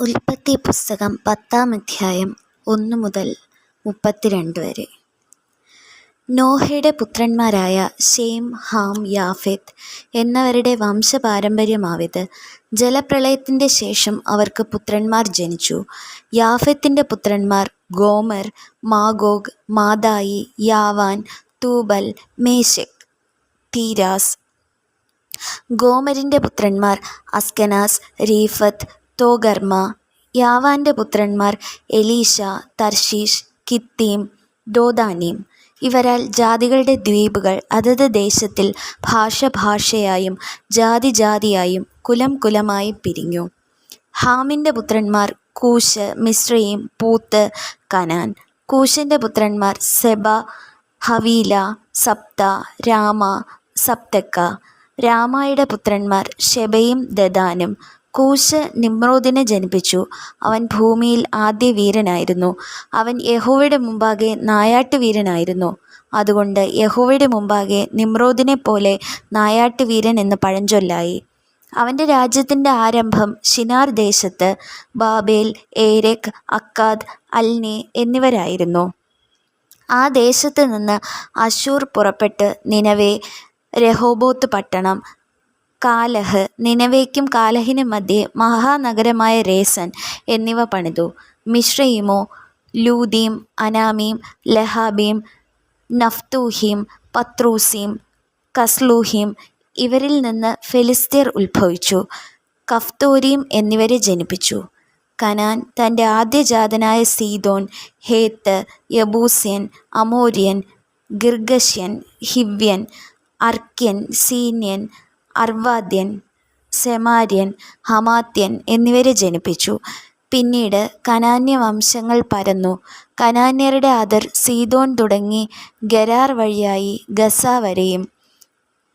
ഉൽപ്പത്തി പുസ്തകം 10-ാം അധ്യായം 1 മുതൽ 32 വരെ. നോഹയുടെ പുത്രന്മാരായ ശേം, ഹാം, യാഫെത്ത് എന്നവരുടെ വംശപാരമ്പര്യമാവിത്. ജലപ്രളയത്തിൻ്റെ ശേഷം അവർക്ക് പുത്രന്മാർ ജനിച്ചു. യാഫെത്തിൻ്റെ പുത്രന്മാർ Gomer, Magog, Madai, Javan, Tubal, Meshech, Tiras. ഗോമരിൻ്റെ പുത്രന്മാർ അസ്കനാസ്, രീഫത്ത്, തോഗർമ. യാവാൻ്റെ പുത്രന്മാർ എലീശ, തർശീശ്, കിത്തീം, ദോദാനീം. ഇവരാൽ ജാതികളുടെ ദ്വീപുകൾ അതത് ദേശത്തിൽ ഭാഷയായും ജാതിയായും കുലമായി പിരിഞ്ഞു. ഹാമിൻ്റെ പുത്രന്മാർ കൂശ്, മിസ്രയീം, പൂത്ത്, കനാൻ. കൂശിൻ്റെ പുത്രന്മാർ സെബ, ഹവീല, സപ്ത, രാമ, സപ്തക്ക. രാമയുടെ പുത്രന്മാർ ശെബയും ദദാനും. കൂശ് നിമ്രോദിനെ ജനിപ്പിച്ചു. അവൻ ഭൂമിയിൽ ആദ്യ വീരനായിരുന്നു. അവൻ യഹോവയുടെ മുമ്പാകെ നായാട്ടുവീരനായിരുന്നു. അതുകൊണ്ട് യഹോവയുടെ മുമ്പാകെ നിമ്രോദിനെപ്പോലെ നായാട്ടുവീരൻ എന്ന് പഴഞ്ചൊല്ലായി. അവൻ്റെ രാജ്യത്തിൻ്റെ ആരംഭം ശിനാർ ദേശത്ത് ബാബേൽ, ഏരെക്, അക്കാദ്, അൽനെ എന്നിവരായിരുന്നു. ആ ദേശത്ത് നിന്ന് അശ്ശൂർ പുറപ്പെട്ട് നിനവെ, രഹോബോത്ത് പട്ടണം, കാലഹ്, നിനവേക്കും കാലഹിനും മധ്യേ മഹാനഗരമായ രേസൻ എന്നിവ പണിതു. മിശ്രയീമോ ലൂദീം, അനാമീം, ലഹാബീം, നഫ്തൂഹീം, പത്രൂസീം, കസ്ലൂഹീം. ഇവരിൽ നിന്ന് ഫെലിസ്ത്യർ ഉത്ഭവിച്ചു. കഫ്തോരീം എന്നിവരെ ജനിപ്പിച്ചു. കനാൻ തൻ്റെ ആദ്യജാതനായ സീദോൻ, ഹേത്ത്, യബൂസ്യൻ, അമോര്യൻ, ഗിർഗശ്യൻ, ഹിവ്യൻ, അർക്യൻ, സീന്യൻ, അർവാദ്യൻ, സെമാര്യൻ, ഹമാത്യൻ എന്നിവരെ ജനിപ്പിച്ചു. പിന്നീട് കനാന്യ വംശങ്ങൾ പരന്നു. കനാന്യരുടെ അതിർ സീദോൻ തുടങ്ങി ഗരാർ വഴിയായി ഗസ വരെയും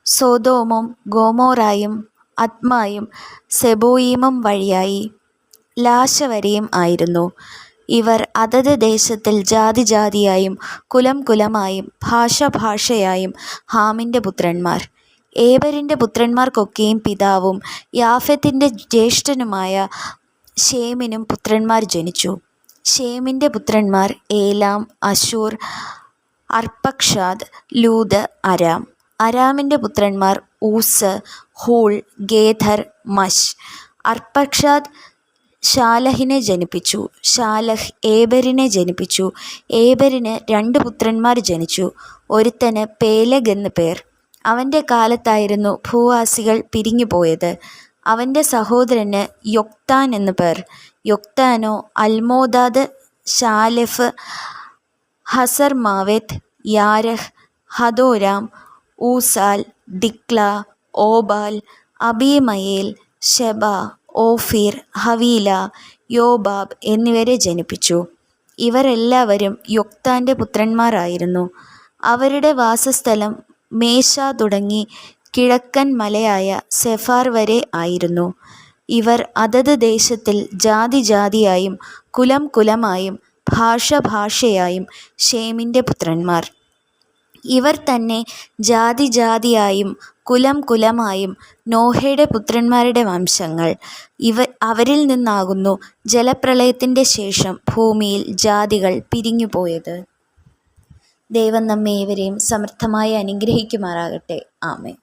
സൊദോമും ഗോമോറായും അദ്മായും സെബോയീമും വഴിയായി ലാശ വരെയും ആയിരുന്നു. ഇവർ അതത് ദേശത്തിൽ ജാതിയായും കുലമായും ഭാഷയായും ഹാമിൻ്റെ പുത്രന്മാർ. ഏബരിൻ്റെ പുത്രന്മാർക്കൊക്കെയും പിതാവും യാഫെത്തിൻ്റെ ജ്യേഷ്ഠനുമായ ശേമിനും പുത്രന്മാർ ജനിച്ചു. ശേമിൻ്റെ പുത്രന്മാർ ഏലാം, അശൂർ, അർപ്പക്ഷാദ്, ലൂദ്, അരാം. അരാമിൻ്റെ പുത്രന്മാർ ഊസ്, ഹൂൾ, ഗേഥർ, മശ്. അർപ്പക്ഷാദ് ശാലഹിനെ ജനിപ്പിച്ചു. ശാലഹ് ഏബരിനെ ജനിപ്പിച്ചു. ഏബരിന് 2 പുത്രന്മാർ ജനിച്ചു. ഒരുത്തന് പേലെഗ് എന്ന് പേർ. അവൻ്റെ കാലത്തായിരുന്നു ഭൂവാസികൾ പിരിഞ്ഞുപോയത്. അവൻ്റെ സഹോദരന് യൊക്താൻ എന്ന് പേർ. യൊക്താനോ അൽമോദാദ്, ശാലെഫ്, ഹസർമാവെത്ത്, യാരഹ്, ഹദോരാം, ഊസാൽ, ദിക്ല, ഓബാൽ, അബീമയേൽ, ശെബ, ഓഫീർ, ഹവീല, യോബാബ് എന്നിവരെ ജനിപ്പിച്ചു. ഇവരെല്ലാവരും യൊക്താൻ്റെ പുത്രന്മാരായിരുന്നു. അവരുടെ വാസസ്ഥലം മേശ തുടങ്ങി കിഴക്കൻ മലയായ സെഫാർ വരെ ആയിരുന്നു. ഇവർ അതത് ദേശത്തിൽ ജാതിയായും കുലമായും ഭാഷയായും ശേമിൻ്റെ പുത്രന്മാർ. ഇവർ തന്നെ ജാതിയായും കുലമായും നോഹയുടെ പുത്രന്മാരുടെ വംശങ്ങൾ. അവരിൽ നിന്നാകുന്നു ജലപ്രളയത്തിൻ്റെ ശേഷം ഭൂമിയിൽ ജാതികൾ പിരിഞ്ഞുപോയത്. ദൈവം നമ്മെ ഏവരെയും സമൃദ്ധമായി അനുഗ്രഹിക്കുമാറാകട്ടെ. ആമേൻ.